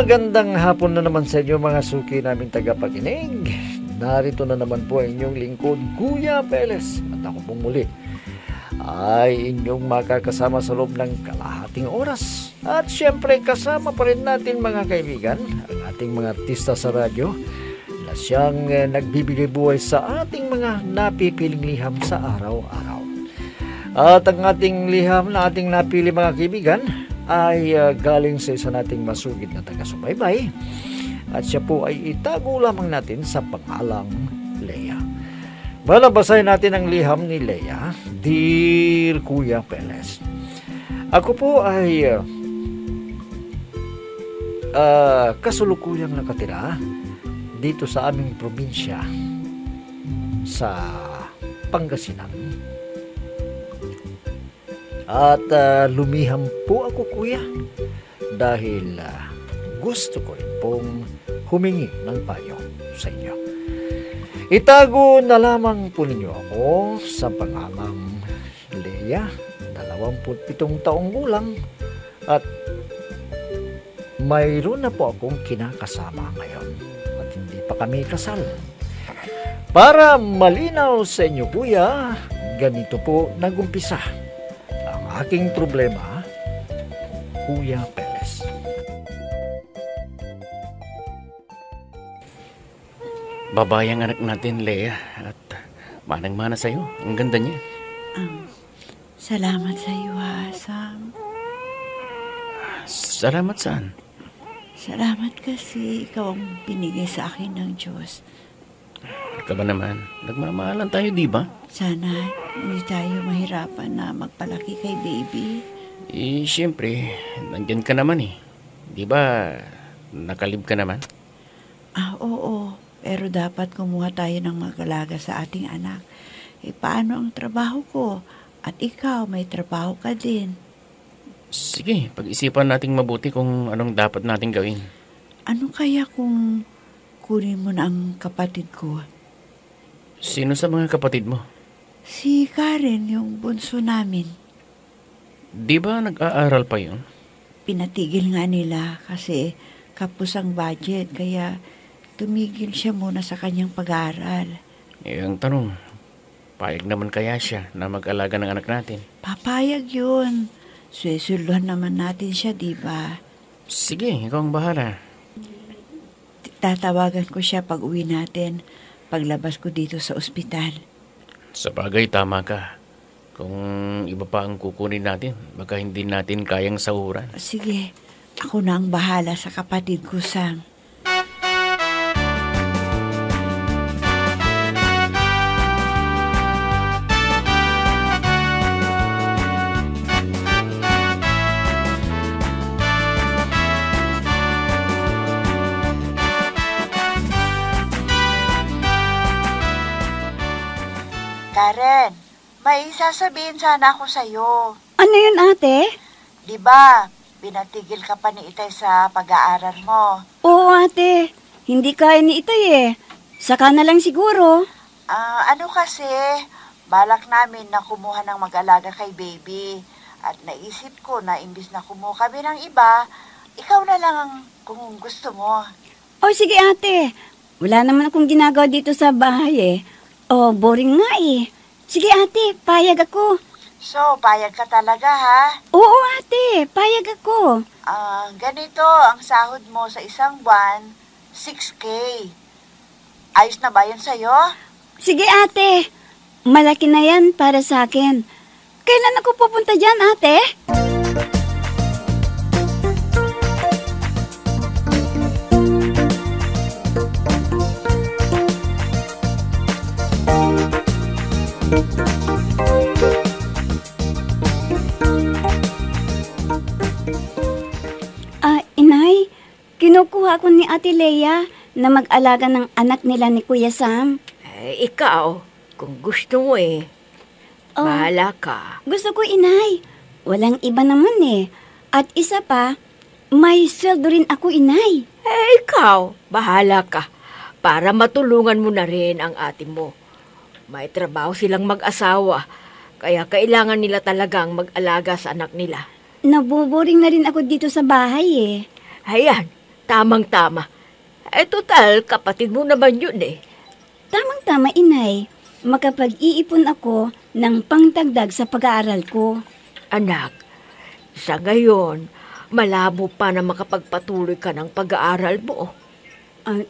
Magandang hapon na naman sa inyo mga suki naming tagapakinig. Narito na naman po ang inyong lingkod, Kuya Peles. At ako pong muli ay inyong makakasama sa loob ng kalahating oras. At syempre kasama pa rin natin mga kaibigan, ang ating mga artista sa radyo na siyang nagbibigay buhay sa ating mga napipiling liham sa araw-araw. At ang ating liham na ating napili mga kaibigan ay galing sa isa nating masugid na taga-subaybay. At siya po ay itago lamang natin sa pangalang Leia. Malabasahin natin ang liham ni Leia. Dear Kuya Peles, ako po ay kasulukuyang nakatira dito sa aming probinsya sa Pangasinan. At lumiham po ako, Kuya, dahil gusto ko rin pong humingi ng payo sa inyo. Itago na lamang po ninyo ako sa pangalang Leia, 27 taong gulang, at mayroon na po akong kinakasama ngayon at hindi pa kami kasal. Para malinaw sa inyo, Kuya, ganito po nagumpisa ang aking problema, Kuya Peles. Babae ang anak natin, Leia, at manang-mana sa'yo. Ang ganda niya. Salamat sa iyo, ha, Sam. Salamat saan? Salamat kasi ikaw ang binigay sa akin ng Diyos. Ka ba naman? Nagmamahalan tayo, di ba? Sana hindi tayo mahirapan na magpalaki kay baby. Siyempre, nandyan ka naman eh. Di ba, nakalib ka naman? Oo. Pero dapat kumuha tayo ng mag-alaga sa ating anak. Paano ang trabaho ko? At ikaw, may trabaho ka din. Sige, pag-isipan nating mabuti kung anong dapat nating gawin. Ano kaya kung kunin mo na ang kapatid ko? Sino sa mga kapatid mo? Si Karen, yung bunso namin. Di ba nag-aaral pa yun? Pinatigil nga nila kasi kapos ang budget, kaya tumigil siya muna sa kanyang pag-aaral. Ang tanong, payag naman kaya siya na mag-alaga ng anak natin? Papayag yun. Susunduhan naman natin siya, di ba? Sige, ikaw ang bahala. Tatawagan ko siya pag uwi natin, paglabas ko dito sa ospital. Sa bagay, tama ka. Kung iba pa ang kukunin natin, baka hindi natin kayang sahuran. Sige, ako na ang bahala sa kapatid ko, Sam. Karen, may sasabihin sana ako sa'yo. Ano yun, ate? Diba, binatigil ka pa ni Itay sa pag-aaral mo? Oo, ate. Hindi kaya ni Itay eh. Saka na lang siguro. Ano kasi, balak namin na kumuha ng mag-alaga kay baby. At naisip ko na imbis na kumuha kami ng iba, ikaw na lang ang kung gusto mo. O sige, ate. Wala naman akong ginagawa dito sa bahay eh. Oh, boring nga eh. Sige ate, payag ako. So, payag ka talaga ha? Oo ate, payag ako. Ganito, ang sahod mo sa isang buwan, 6K. Ayos na ba yun sa'yo? Sige ate, malaki na yan para sa akin. Kailan ako pupunta dyan ate? Inay, kinukuha ko ni Ate Leia na mag-alaga ng anak nila ni Kuya Sam. Ikaw, kung gusto mo bahala ka. Gusto ko, Inay. Walang iba naman eh. At isa pa, may sweldo rin ako, Inay. Ikaw, bahala ka. Para matulungan mo na rin ang ate mo. May trabaho silang mag-asawa, kaya kailangan nila talagang mag-alaga sa anak nila. Naboboring na rin ako dito sa bahay eh. Ayan, Tamang-tama. Total, kapatid mo naman yun eh. Tamang-tama, inay. Makapag-iipon ako ng pangdagdag sa pag-aaral ko. Anak, sa ngayon, malabo pa na makapagpatuloy ka ng pag-aaral mo.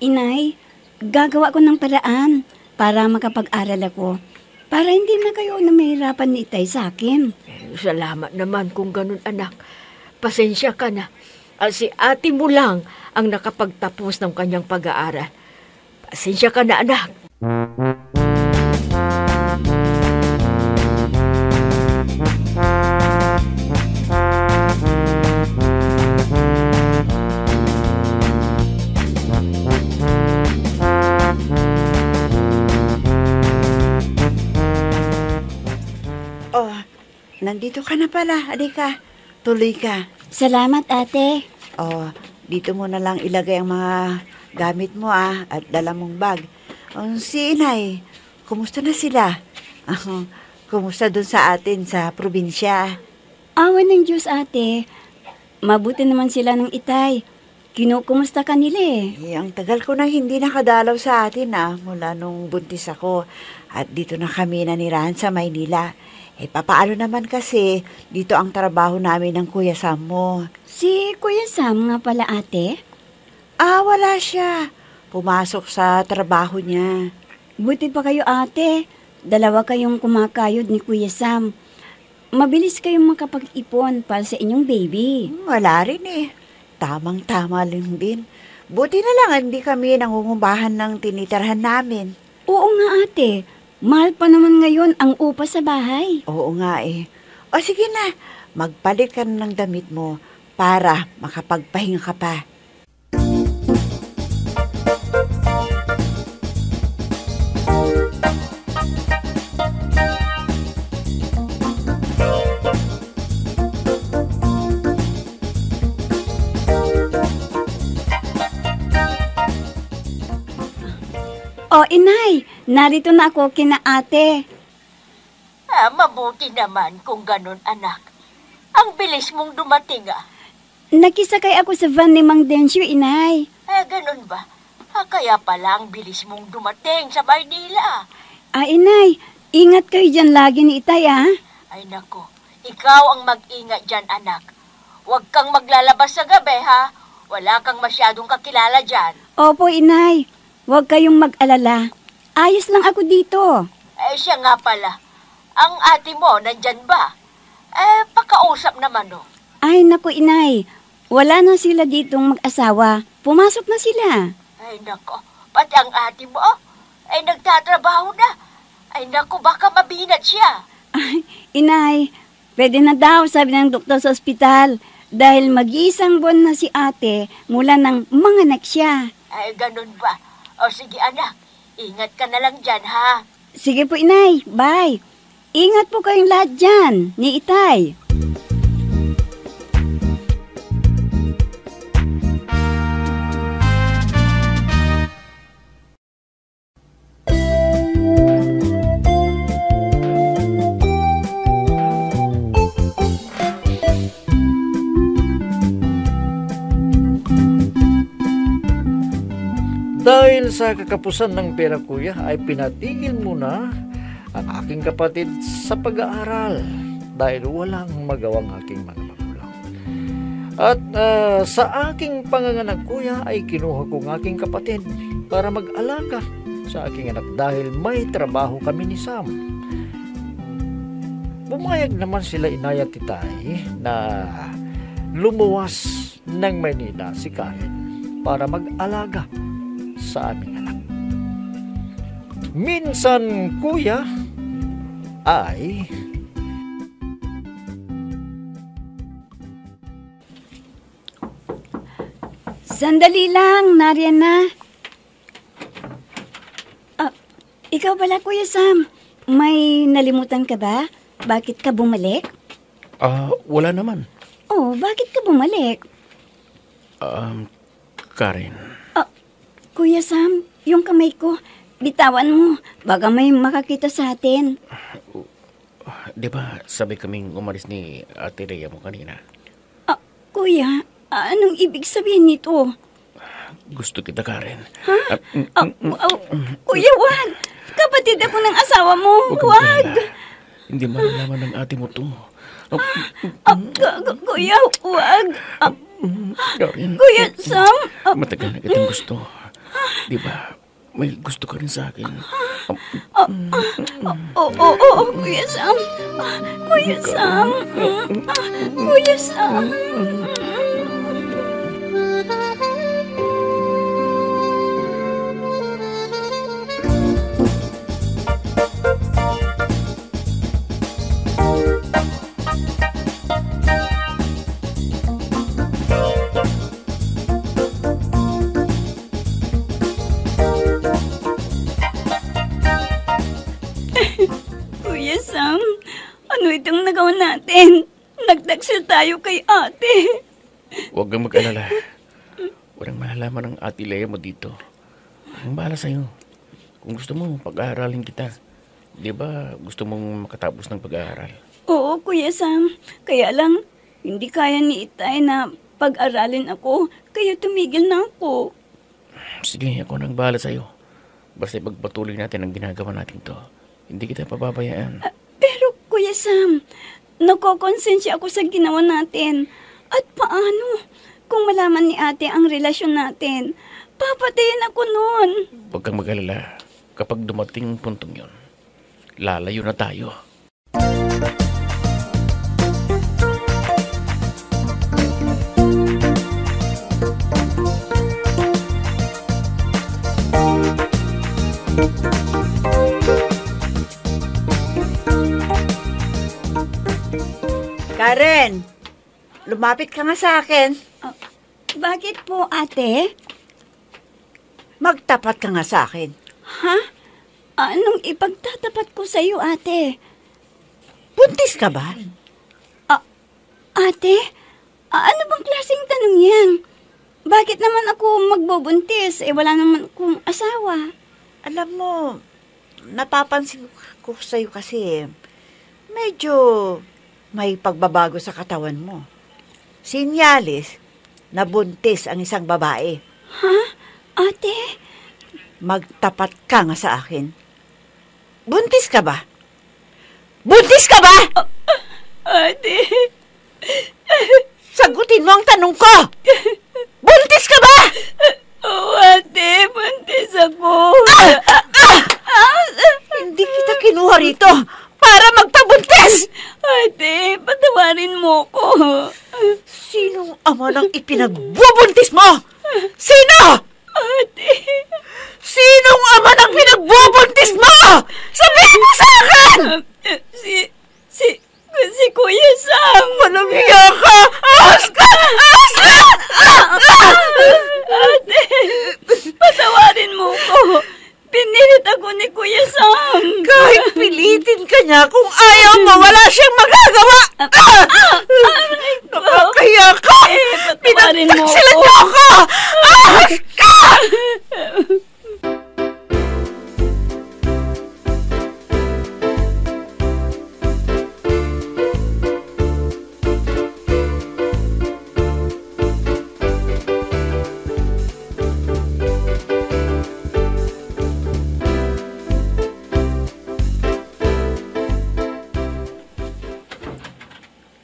Inay, gagawa ko ng paraan para makapag-aral ako. Para hindi na kayo na mahirapan ni Itay sa akin. Salamat naman kung ganun, anak. Pasensya ka na. Si ate mo lang ang nakapagtapos ng kanyang pag-aaral. Pasensya ka na, anak. Oh, nandito ka na pala. Halika, tuloy ka. Salamat, ate. Oh, dito mo na lang ilagay ang mga gamit mo at dala mong bag. Si inay, kumusta na sila? Kumusta dun sa atin sa probinsya? Awa ng Diyos, ate. Mabuti naman sila ng Itay. Kinukumusta ka nila eh. Ang tagal ko nang hindi nakadalaw sa atin mula nung buntis ako. At dito na kami nanirahan sa Maynila. Papaano naman kasi dito ang trabaho namin ng Kuya Sam mo. Si Kuya Sam nga pala, ate. Wala siya. Pumasok sa trabaho niya. Buti pa kayo, ate. Dalawa kayong kumakayod ni Kuya Sam. Mabilis kayong makapag-ipon para sa inyong baby. Wala rin eh. Tamang-tama lang din. Buti na lang hindi kami nangungumbahan ng tinitirhan namin. Oo nga, ate. Mahal pa naman ngayon ang upa sa bahay. Oo nga eh. O sige na, magpalit ka na ng damit mo para makapagpahinga ka pa. O, inay, narito na ako kina ate. Mabuti naman kung ganun, anak. Ang bilis mong dumating, Nakisakay ako sa van ni Mang Densyo, inay. Ganun ba? Kaya pala ang bilis mong dumating sa Maynila. Inay, ingat kayo dyan lagi ni Itay, Ay nako, ikaw ang mag-ingat dyan, anak. Huwag kang maglalabas sa gabi, ha? Wala kang masyadong kakilala dyan. Opo, inay. Huwag kayong mag-alala. Ayos lang ako dito. Siya nga pala. Ang ate mo, nandyan ba? Pakausap naman, no? Ay, naku, inay. Wala na sila ditong mag-asawa. Pumasok na sila. Ay nako, pati ang ate mo, nagtatrabaho na. Ay nako, baka mabinat siya. Ay, inay, pwede na daw, sabi ng doktor sa ospital. Dahil mag-iisang buwan na si ate mula nang manganak siya. Ay, ganun ba? O sige anak, ingat ka na lang dyan, ha? Sige po, inay. Bye. Ingat po kayong lahat dyan, ni Itay. Dahil sa kakapusan ng pera, kuya, ay pinatigil muna ang aking kapatid sa pag-aaral dahil walang magawang aking mga magulang. At sa aking panganganak, kuya, ay kinuha ko ang aking kapatid para mag-alaga sa aking anak dahil may trabaho kami ni Sam. Bumayag naman sila, inay at itay, na lumuwas ng Maynila si Karen para mag-alaga sa aming anak. Minsan, kuya, ay Sandali lang, nariyan na. Ikaw pala, Kuya Sam. May nalimutan ka ba? Bakit ka bumalik? Wala naman. Oh, bakit ka bumalik? Karen. Kuya Sam, yung kamay ko, bitawan mo. Baka may makakita sa atin. Di ba sabi kaming umalis ni Ate Rhea mo kanina? Kuya, anong ibig sabihin nito? gusto kita, Karen. Kuya, wag! Kapatid ako ng asawa mo. Huwag kang Wag! mag-alala. Hindi malalaman ng ate mo to. Kuya, wag! Karen, Kuya Sam! matagal na kitang gusto. Di ba? May gusto ka rin sa akin. Oo, Kuya Sam. Kuya Sam. Kuya Sam. Kuya Sam, ano itong nagawa natin? Nagtaksil tayo kay ate. Huwag kang mag-alala. Walang malalaman ng ate Lea mo dito. Ang bahala sa'yo. Kung gusto mo, pag-aaralin kita. Di ba gusto mong makatapos ng pag-aaral? Oo, Kuya Sam. Kaya lang, hindi kaya ni Itay na pag-aralin ako. Kaya tumigil na ako. Sige, ako nang bahala sa'yo. Basta ipagpatuloy natin ang ginagawa natin to. Hindi kita pababayaan. Pero Kuya Sam, nakokonsensya ako sa ginawa natin. At paano kung malaman ni ate ang relasyon natin? Papatayin ako noon. Huwag kang mag-alala. Kapag dumating ang puntong yun, lalayo na tayo. Karen, lumapit ka nga sa akin. Bakit po, ate? Magtapat ka nga sa akin. Ha? Anong ipagtatapat ko sa iyo, ate? Buntis ka ba? Ate? Ano bang klaseng tanong yan? Bakit naman ako magbubuntis? Wala naman akong asawa. Alam mo, napapansin ko sa'yo kasi medyo may pagbabago sa katawan mo. Sinyalis na buntis ang isang babae. Ha? Ate? Magtapat ka nga sa akin. Buntis ka ba? Buntis ka ba? Ate? Sagutin mo ang tanong ko! Buntis ka ba? Oo, ate. Buntis ako. Hindi kita kinuha rito para magpabuntis! Ate, patawarin mo ko. Sinong ama nang ipinagbubuntis mo? Sino? Ate. Sinong ama nang pinagbubuntis mo? Sabihin mo sa akin! Si Kuya Sam. Walang hiya ka! Ahas ka! Ahas ka! Ate, patawarin mo ko. Pinilit ako ni Kuya Sam. Kahit pilitin ka niya, kung ayaw mo, wala siyang magagawa! Nakakahiya ka! Patawarin mo Pinagtaksilan ko. niyo ako! Ahas ka!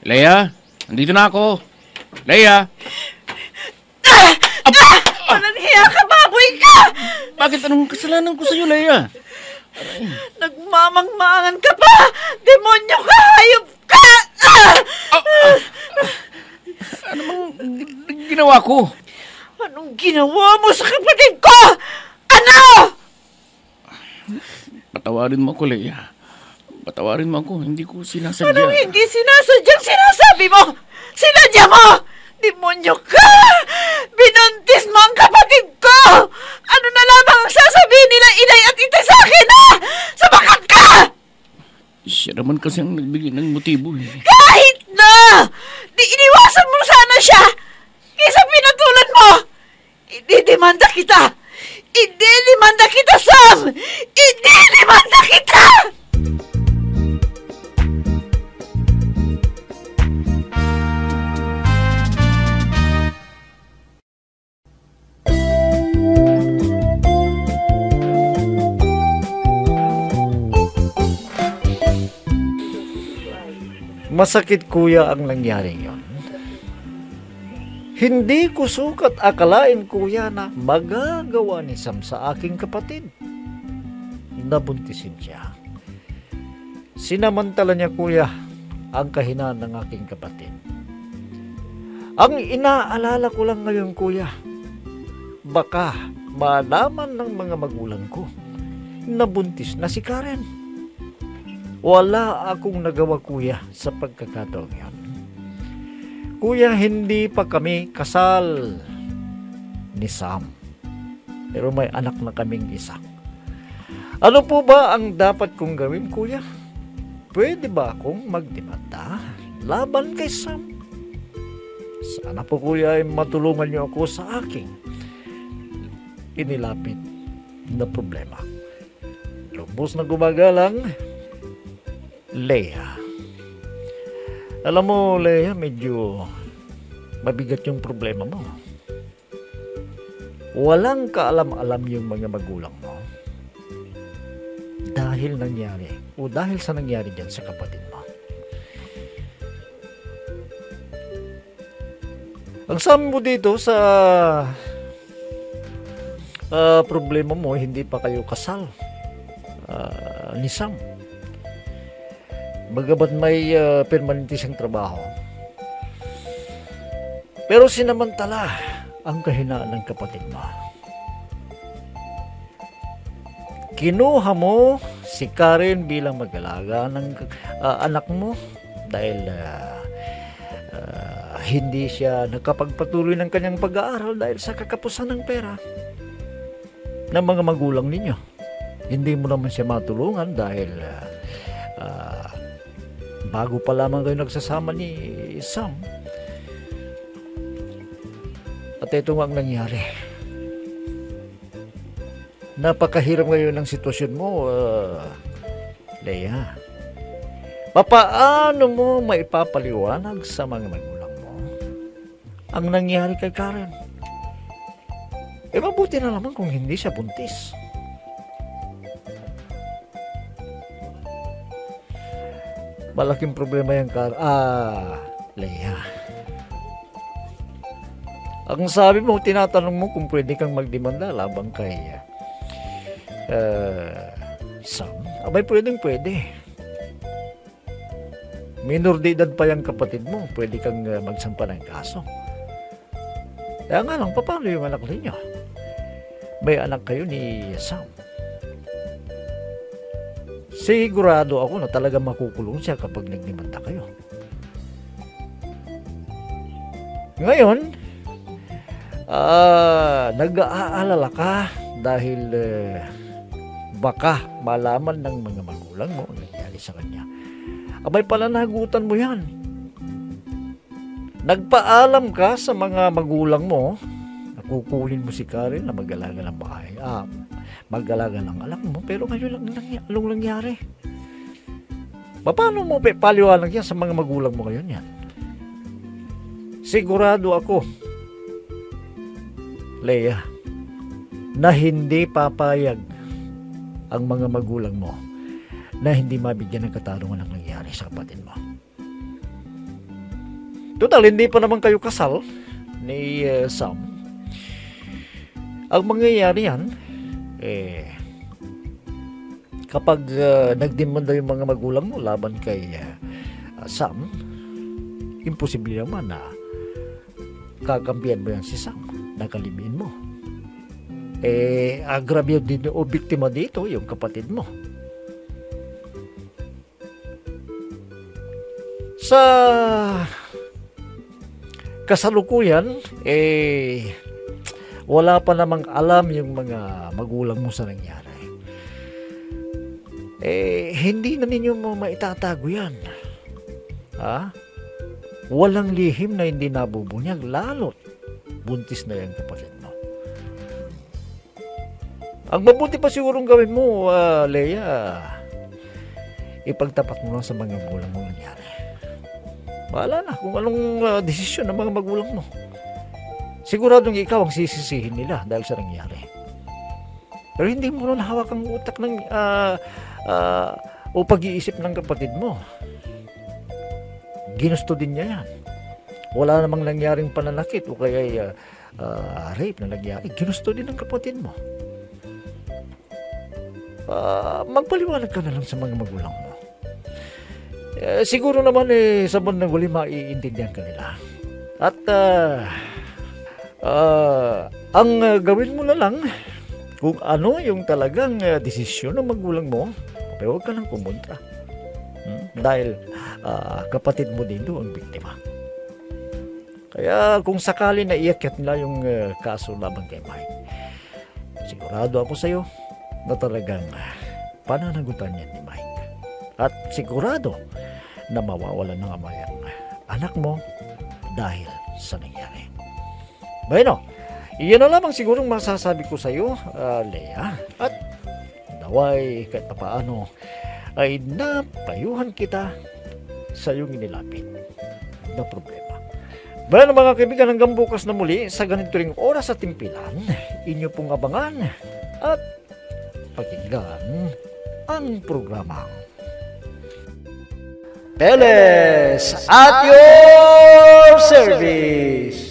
Lea, andito na ako. Lea! Walang hiya ka, baboy ka! Bakit anong kasalanan ko sa'yo, Lea? Nagmamangmangan ka pa! Demonyo ka! Hayop ka! Ano bang ginawa ko? Anong ginawa mo sa kapatid ko? Ano? Patawarin mo ako, Lea. Patawarin mo ako. Hindi ko sinasadya. Anong hindi sinasadyang sinasabi mo? Sinadya mo! Demonyo ka! Binuntis mo ang kapatid ko! Ano na lamang ang sasabihin nila inay at ite sa akin, ha? Sabakat ka! Siya naman kasi ang nagbigay ng motibo, eh. Kahit na! Di iniwasan mo sana siya! Kaysa pinatulan mo! Ididemanda kita! Ididemanda kita, Sam! Ididemanda kita! Masakit kuya ang nangyaring yon. Hindi ko sukat akalain kuya na magagawa ni Sam sa aking kapatid. Nabuntisin siya. Sinamantala niya kuya ang kahinaan ng aking kapatid. Ang inaalala ko lang ngayon kuya, baka malaman ng mga magulang ko na buntis na si Karen. Wala akong nagawa kuya sa pagkakataong yan. Kuya, hindi pa kami kasal ni Sam. Pero may anak na kaming isa. Ano po ba ang dapat kong gawin, kuya? Pwede ba akong magdemanda laban kay Sam? Sana po, kuya, ay matulungan niyo ako sa aking inilapit na problema. Lubos na gumagalang, Leia. Alam mo, Leia, medyo mabigat yung problema mo. Walang kaalam-alam yung mga magulang mo. Dahil sa nangyari dyan sa kapatid mo. Ang sabi mo dito sa problema mo, hindi pa kayo kasal ni Sam. Bagamat may permanente siyang trabaho. Pero sinamantala ang kahinaan ng kapatid mo. Kinuha mo si Karen bilang mag-alaga ng anak mo dahil hindi siya nakapagpatuloy ng kanyang pag-aaral dahil sa kakapusan ng pera ng mga magulang ninyo. Hindi mo naman siya matulungan dahil bago pa lamang kayo nagsasama ni Sam. At ito nga ang nangyari. Napakahirap ngayon ng sitwasyon mo, Leia. Papaano mo maipapaliwanag sa mga magulang mo ang nangyari kay Karen? Mabuti na naman kung hindi siya buntis. Malaking problema yan, Leia. Ang sabi mo, tinatanong mo kung pwede kang magdemanda labang kay Sam. Abay, pwede. Minor de edad pa yung kapatid mo. Pwede kang magsampa ng kaso. Kaya nga lang, paano yung anak ninyo? May anak kayo ni Sam. Sigurado ako na talaga makukulong siya kapag nagdemanda kayo. Ngayon, nag-aalala ka dahil baka malaman ng mga magulang mo ang nangyari sa kanya. Abay, pananagutan mo yan. Nagpaalam ka sa mga magulang mo na kukunin mo si Karen na mag-alaga ng bahay. Mag-alaga ng anak mo, pero ngayon anong nangyari? Paano mo paliwanag yan sa mga magulang mo ngayon yan? Sigurado ako, Leia, na hindi papayag ang mga magulang mo na hindi mabigyan ng katarungan ang nangyari sa kapatid mo. Total, hindi pa naman kayo kasal ni Sam. Ang mangyayari yan, kapag nagdemanda yung mga magulang mo laban kay Sam, imposible naman na kakampiyan mo yan si Sam, nakalimiin mo. Agravio din o biktima dito yung kapatid mo. Sa kasalukuyan, wala pa namang alam yung mga magulang mo sa nangyari. Hindi na ninyo maitatago yan. Walang lihim na hindi nabubunyag, lalo't buntis na yung kapatid mo. Ang mabuti pa sigurong gawin mo, Leia, ipagtapat mo lang sa mga magulang mo nangyari. Bahala na kung anong desisyon ng mga magulang mo. Siguradong ikaw ang sisisihin nila dahil sa nangyari. Pero hindi mo na hawak ang utak ng o pag-iisip ng kapatid mo. ginusto din niya yan. Wala namang nangyaring pananakit o kaya rape na nangyari. Ginusto din ng kapatid mo. Magpaliwanag ka na lang sa mga magulang mo. Siguro naman sa bandang huli maiintindihan ka nila. At ang gawin mo na lang kung ano yung talagang desisyon ng magulang mo, pero huwag ka nang kumontra. Dahil kapatid mo din doon ang biktima. Kaya kung sakali na iakyat nila yung kaso laban kay Mike, sigurado ako sa'yo na talagang pananagutan niya ni Mike. At sigurado na mawawalan ng ama ang anak mo dahil sa nangyari. Bueno, iyan na lamang sigurong masasabi ko sa iyo, Lea. At naway kahit paano ay napayuhan kita sa iyong inilapit na problema. Bueno mga kaibigan, hanggang bukas na muli sa ganito ring oras at timpilan, inyo pong abangan at pakinggan ang programa Peles at your service.